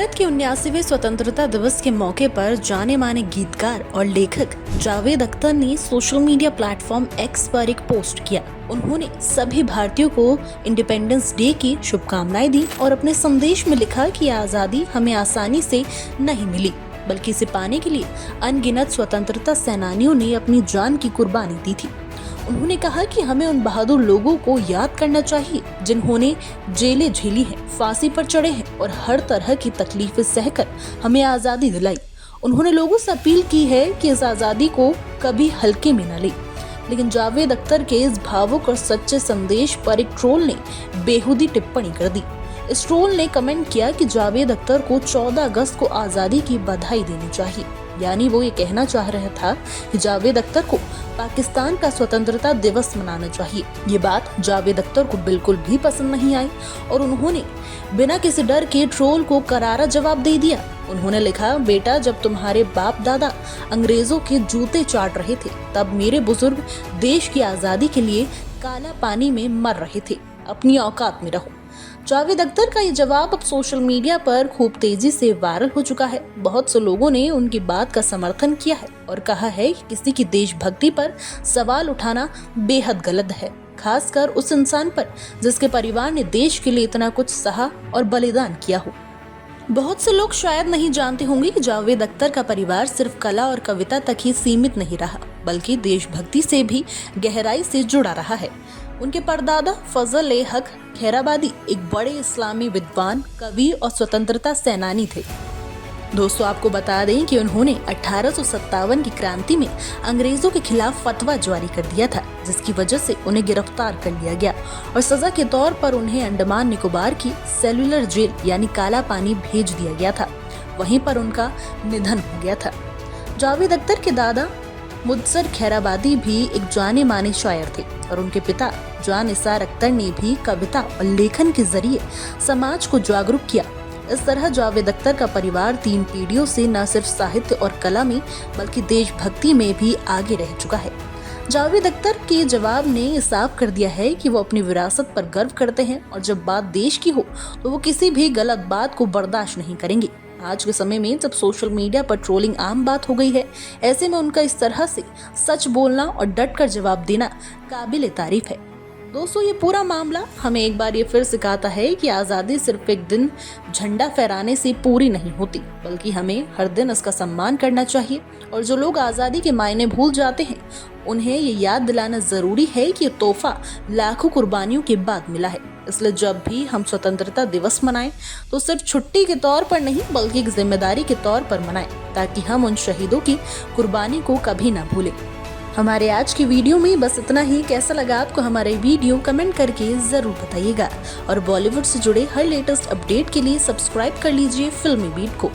भारत के 79वें स्वतंत्रता दिवस के मौके पर जाने माने गीतकार और लेखक जावेद अख्तर ने सोशल मीडिया प्लेटफॉर्म एक्स पर एक पोस्ट किया। उन्होंने सभी भारतीयों को इंडिपेंडेंस डे की शुभकामनाएं दी और अपने संदेश में लिखा कि आजादी हमें आसानी से नहीं मिली, बल्कि इसे पाने के लिए अनगिनत स्वतंत्रता सेनानियों ने अपनी जान की कुर्बानी दी थी। उन्होंने कहा कि हमें उन बहादुर लोगों को याद करना चाहिए जिन्होंने जेलें झेली हैं, फांसी पर चढ़े हैं और हर तरह की तकलीफें सहकर हमें आज़ादी दिलाई। उन्होंने लोगों से अपील की है कि इस आज़ादी को कभी हल्के में न लें। लेकिन जावेद अख्तर के इस भावुक और सच्चे संदेश पर एक ट्रोल ने बेहुदी टिप्पणी कर दी। इस ट्रोल ने कमेंट किया कि जावेद अख्तर को 14 अगस्त को आज़ादी की बधाई देनी चाहिए। यानी वो ये कहना चाह रहा था कि जावेद अख्तर को पाकिस्तान का स्वतंत्रता दिवस मनाना चाहिए। ये बात जावेद अख्तर को बिल्कुल भी पसंद नहीं आई और उन्होंने बिना किसी डर के ट्रोल को करारा जवाब दे दिया। उन्होंने लिखा, बेटा, जब तुम्हारे बाप दादा अंग्रेजों के जूते चाट रहे थे तब मेरे बुजुर्ग देश की आज़ादी के लिए काला पानी में मर रहे थे। अपनी औकात में रहो। जावेद अख्तर का ये जवाब अब सोशल मीडिया पर खूब तेजी से वायरल हो चुका है। बहुत से लोगों ने उनकी बात का समर्थन किया है और कहा है कि किसी की देशभक्ति पर सवाल उठाना बेहद गलत है, खासकर उस इंसान पर जिसके परिवार ने देश के लिए इतना कुछ सहा और बलिदान किया हो। बहुत से लोग शायद नहीं जानते होंगे कि जावेद अख्तर का परिवार सिर्फ कला और कविता तक ही सीमित नहीं रहा, बल्कि देशभक्ति से भी गहराई से जुड़ा रहा है। उनके परदादा फजल-ए-हक खैराबादी एक बड़े इस्लामी विद्वान, कवि और स्वतंत्रता सेनानी थे। दोस्तों, आपको बता दें कि उन्होंने 1857 की क्रांति में अंग्रेजों के खिलाफ फतवा जारी कर दिया था, जिसकी वजह से उन्हें गिरफ्तार कर लिया गया और सजा के तौर पर उन्हें अंडमान निकोबार की सेलुलर जेल यानी काला पानी भेज दिया गया था। वहीं पर उनका निधन हो गया था। जावेद अख्तर के दादा मुदस्सर खैराबादी भी एक जाने माने शायर थे और उनके पिता जान निसार अख्तर ने भी कविता और लेखन के जरिए समाज को जागरूक किया। इस तरह जावेद अख्तर का परिवार 3 पीढ़ियों से न सिर्फ साहित्य और कला में बल्कि देशभक्ति में भी आगे रह चुका है। जावेद अख्तर के जवाब ने साफ कर दिया है कि वो अपनी विरासत पर गर्व करते हैं और जब बात देश की हो तो वो किसी भी गलत बात को बर्दाश्त नहीं करेंगे। आज के समय में जब सोशल मीडिया पर ट्रोलिंग आम बात हो गई है, ऐसे में उनका इस तरह से सच बोलना और डट कर जवाब देना काबिल तारीफ है। दोस्तों, ये पूरा मामला हमें एक बार ये फिर सिखाता है कि आज़ादी सिर्फ एक दिन झंडा फहराने से पूरी नहीं होती, बल्कि हमें हर दिन इसका सम्मान करना चाहिए। और जो लोग आज़ादी के मायने भूल जाते हैं, उन्हें ये याद दिलाना ज़रूरी है कि ये तोहफा लाखों कुर्बानियों के बाद मिला है। इसलिए जब भी हम स्वतंत्रता दिवस मनाएं तो सिर्फ छुट्टी के तौर पर नहीं बल्कि एक जिम्मेदारी के तौर पर मनाएं, ताकि हम उन शहीदों की कुर्बानी को कभी ना भूलें। हमारे आज की वीडियो में बस इतना ही। कैसा लगा आपको हमारा वीडियो, कमेंट करके जरूर बताइएगा और बॉलीवुड से जुड़े हर लेटेस्ट अपडेट के लिए सब्सक्राइब कर लीजिए फिल्मी बीट को।